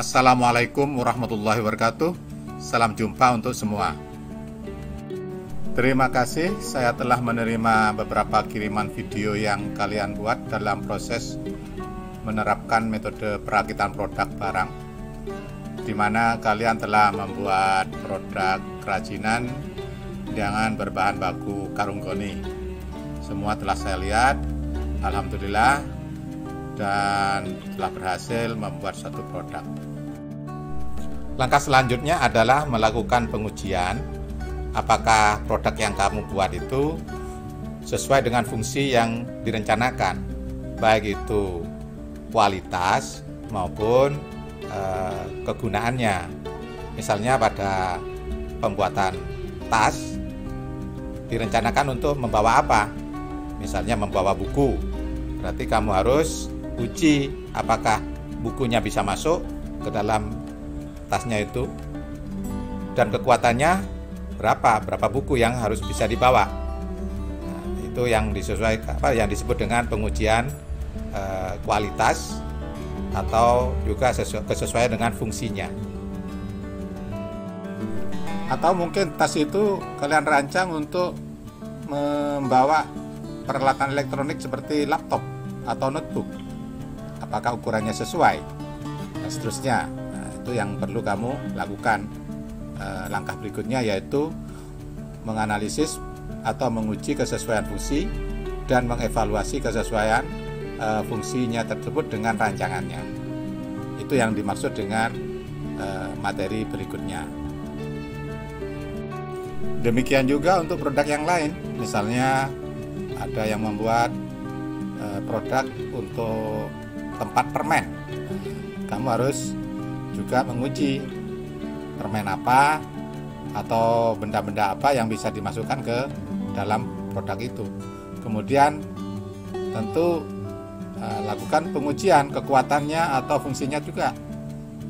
Assalamualaikum warahmatullahi wabarakatuh. Salam jumpa untuk semua. Terima kasih saya telah menerima beberapa kiriman video yang kalian buat dalam proses menerapkan metode perakitan produk barang, di mana kalian telah membuat produk kerajinan dengan berbahan baku karung goni. Semua telah saya lihat, alhamdulillah, dan telah berhasil membuat satu produk. Langkah selanjutnya adalah melakukan pengujian apakah produk yang kamu buat itu sesuai dengan fungsi yang direncanakan, baik itu kualitas maupun kegunaannya. Misalnya pada pembuatan tas direncanakan untuk membawa apa? Misalnya membawa buku, berarti kamu harus uji apakah bukunya bisa masuk ke dalam tasnya itu dan kekuatannya berapa buku yang harus bisa dibawa. Nah, itu yang disesuaikan, yang disebut dengan pengujian kualitas atau juga kesesuaian dengan fungsinya. Atau mungkin tas itu kalian rancang untuk membawa peralatan elektronik seperti laptop atau notebook, apakah ukurannya sesuai, dan seterusnya. Nah, itu yang perlu kamu lakukan. Langkah berikutnya yaitu menganalisis atau menguji kesesuaian fungsi dan mengevaluasi kesesuaian fungsinya tersebut dengan rancangannya. Itu yang dimaksud dengan materi berikutnya. Demikian juga untuk produk yang lain, misalnya ada yang membuat produk untuk tempat permen. Kamu harus juga menguji permen apa atau benda-benda apa yang bisa dimasukkan ke dalam produk itu. Kemudian tentu lakukan pengujian kekuatannya atau fungsinya juga.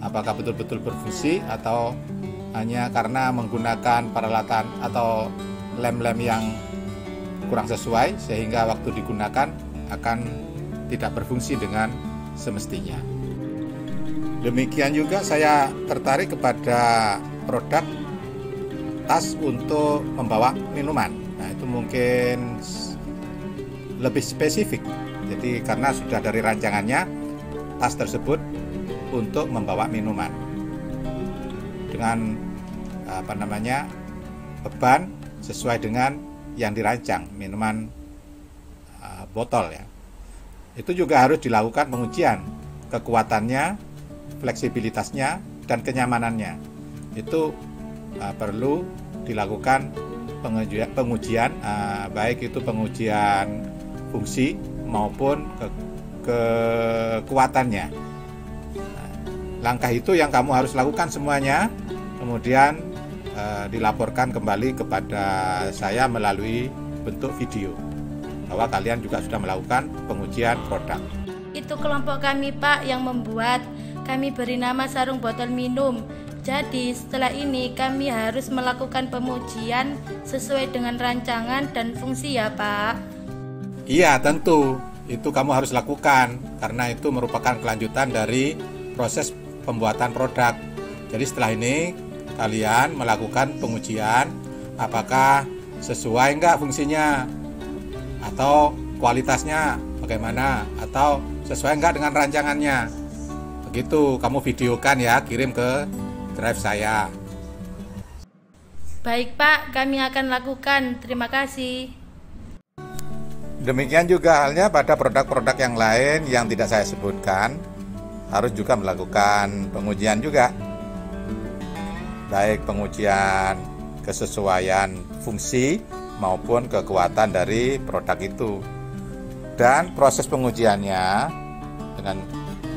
Apakah betul-betul berfungsi atau hanya karena menggunakan peralatan atau lem-lem yang kurang sesuai sehingga waktu digunakan akan tidak berfungsi dengan semestinya. Demikian juga saya tertarik kepada produk tas untuk membawa minuman. Nah, itu mungkin lebih spesifik. Jadi karena sudah dari rancangannya tas tersebut untuk membawa minuman dengan beban sesuai dengan yang dirancang, minuman botol ya. Itu juga harus dilakukan pengujian kekuatannya, fleksibilitasnya, dan kenyamanannya. Itu perlu dilakukan pengujian, baik itu pengujian fungsi maupun kekuatannya. Langkah itu yang kamu harus lakukan semuanya, kemudian dilaporkan kembali kepada saya melalui bentuk video bahwa kalian juga sudah melakukan pengujian produk. Itu kelompok kami, Pak, yang membuat. Kami beri nama sarung botol minum. Jadi setelah ini kami harus melakukan pengujian sesuai dengan rancangan dan fungsi ya, Pak. Iya, tentu. Itu kamu harus lakukan karena itu merupakan kelanjutan dari proses pembuatan produk. Jadi setelah ini kalian melakukan pengujian apakah sesuai enggak fungsinya, atau kualitasnya bagaimana, atau sesuai enggak dengan rancangannya. Begitu kamu videokan ya, kirim ke drive saya. Baik, Pak, kami akan lakukan. Terima kasih. Demikian juga halnya pada produk-produk yang lain yang tidak saya sebutkan, harus juga melakukan pengujian juga. Baik pengujian kesesuaian fungsi maupun kekuatan dari produk itu. Dan proses pengujiannya dengan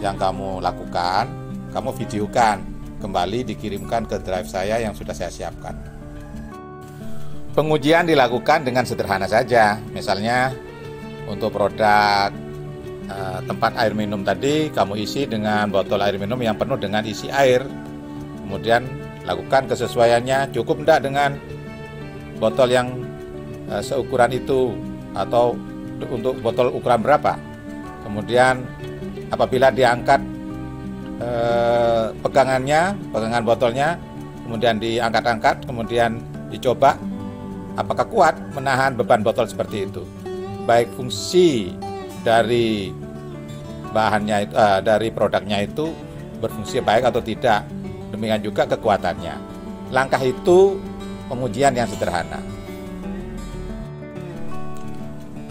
yang kamu lakukan, kamu videokan, kembali dikirimkan ke drive saya yang sudah saya siapkan. Pengujian dilakukan dengan sederhana saja. Misalnya untuk produk tempat air minum tadi, kamu isi dengan botol air minum yang penuh dengan isi air. Kemudian lakukan kesesuaiannya, cukup enggak dengan botol yang seukuran itu, atau untuk botol ukuran berapa. Kemudian apabila diangkat pegangan botolnya, kemudian diangkat-angkat, kemudian dicoba apakah kuat menahan beban botol seperti itu. Baik fungsi dari bahannya itu, dari produknya itu berfungsi baik atau tidak, demikian juga kekuatannya. Langkah itu pengujian yang sederhana.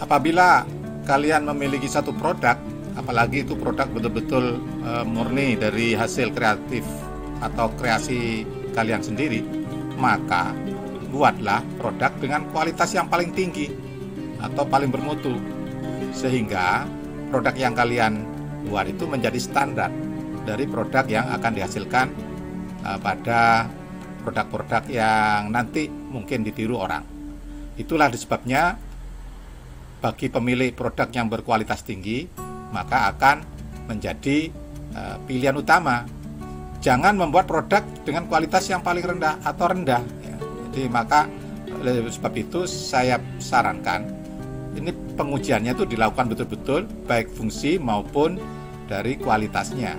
Apabila kalian memiliki satu produk, apalagi itu produk betul-betul murni dari hasil kreatif atau kreasi kalian sendiri, maka buatlah produk dengan kualitas yang paling tinggi atau paling bermutu, sehingga produk yang kalian buat itu menjadi standar dari produk yang akan dihasilkan pada produk-produk yang nanti mungkin ditiru orang. Itulah sebabnya bagi pemilik produk yang berkualitas tinggi, maka akan menjadi pilihan utama. Jangan membuat produk dengan kualitas yang paling rendah atau rendah. Jadi maka oleh sebab itu saya sarankan ini pengujiannya itu dilakukan betul-betul baik fungsi maupun dari kualitasnya.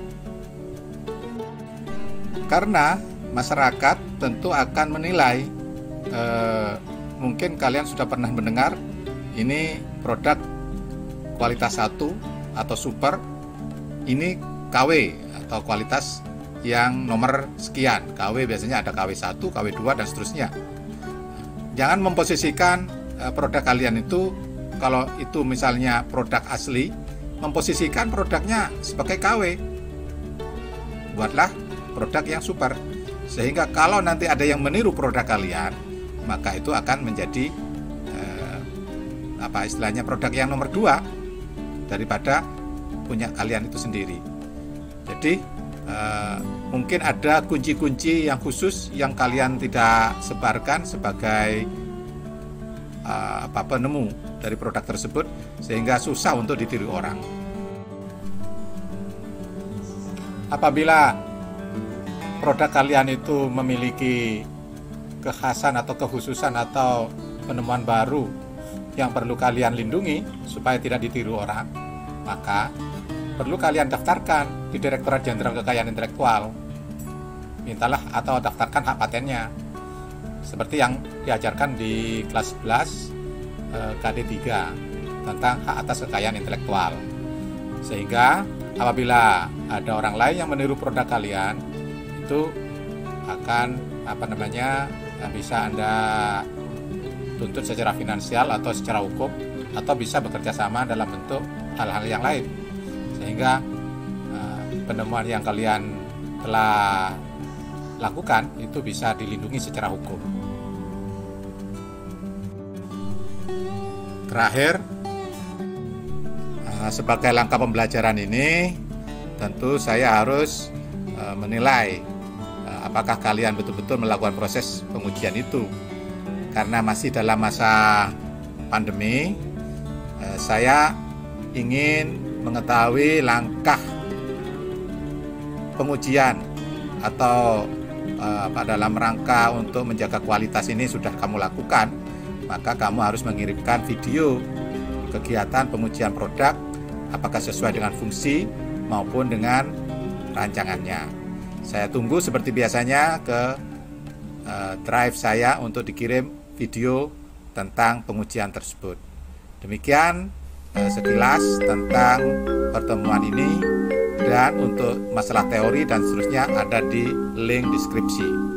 Karena masyarakat tentu akan menilai, mungkin kalian sudah pernah mendengar ini produk kualitas 1 atau super, ini KW atau kualitas yang nomor sekian. KW biasanya ada KW1, KW2 dan seterusnya. Jangan memposisikan produk kalian itu, kalau itu misalnya produk asli, memposisikan produknya sebagai KW. Buatlah produk yang super, sehingga kalau nanti ada yang meniru produk kalian, maka itu akan menjadi istilahnya produk yang nomor 2 daripada punya kalian itu sendiri. Jadi mungkin ada kunci-kunci yang khusus yang kalian tidak sebarkan sebagai penemu dari produk tersebut, sehingga susah untuk ditiru orang. Apabila produk kalian itu memiliki kekhasan atau kekhususan atau penemuan baru yang perlu kalian lindungi supaya tidak ditiru orang, maka perlu kalian daftarkan di Direktorat Jenderal Kekayaan Intelektual. Mintalah atau daftarkan hak patennya, seperti yang diajarkan di kelas 11 KD3 tentang hak atas kekayaan intelektual. Sehingga apabila ada orang lain yang meniru produk kalian, itu akan bisa Anda tuntut secara finansial atau secara hukum, atau bisa bekerja sama dalam bentuk hal-hal yang lain, sehingga penemuan yang kalian telah lakukan itu bisa dilindungi secara hukum. Terakhir, sebagai langkah pembelajaran ini, tentu saya harus menilai apakah kalian betul-betul melakukan proses pengujian itu. Karena masih dalam masa pandemi, saya ingin mengetahui langkah pengujian atau dalam rangka untuk menjaga kualitas ini sudah kamu lakukan, maka kamu harus mengirimkan video kegiatan pengujian produk, apakah sesuai dengan fungsi maupun dengan rancangannya. Saya tunggu seperti biasanya ke drive saya untuk dikirim video tentang pengujian tersebut. Demikian sekilas tentang pertemuan ini, dan untuk masalah teori dan seterusnya ada di link deskripsi.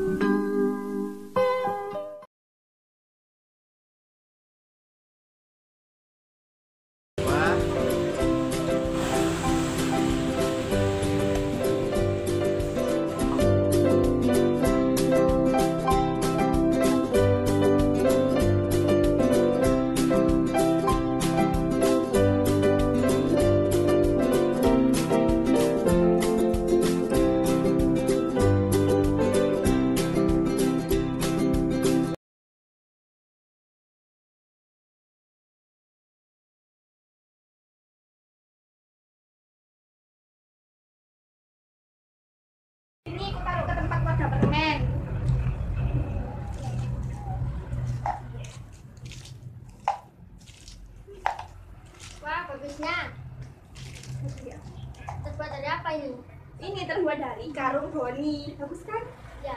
Boni, karung Boni. Bagus kan? Ya.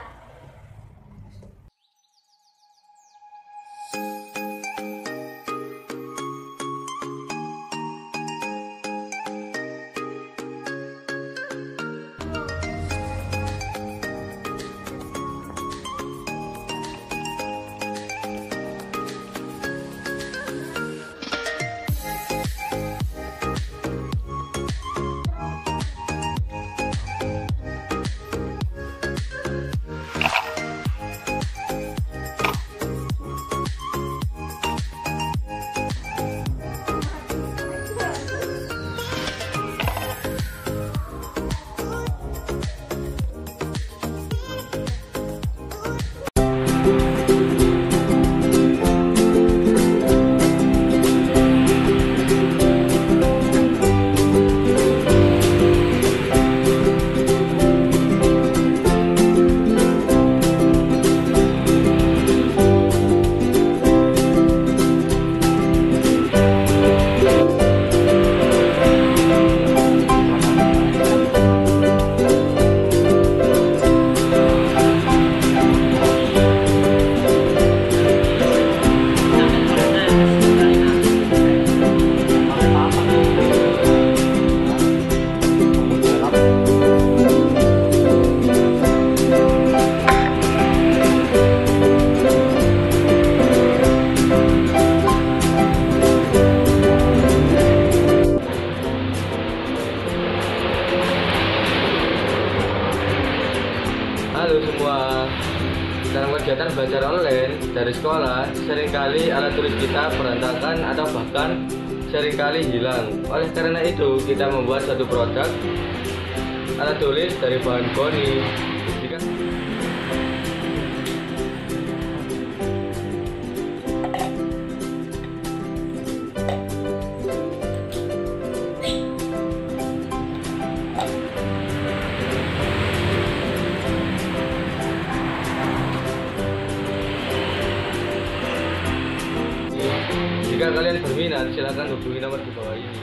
Halo semua, dalam kegiatan belajar online dari sekolah, seringkali alat tulis kita berantakan atau bahkan seringkali hilang. Oleh karena itu, kita membuat satu produk alat tulis dari bahan Boni. Jika Jika kalian berminat, silakan hubungi nomor di bawah ini.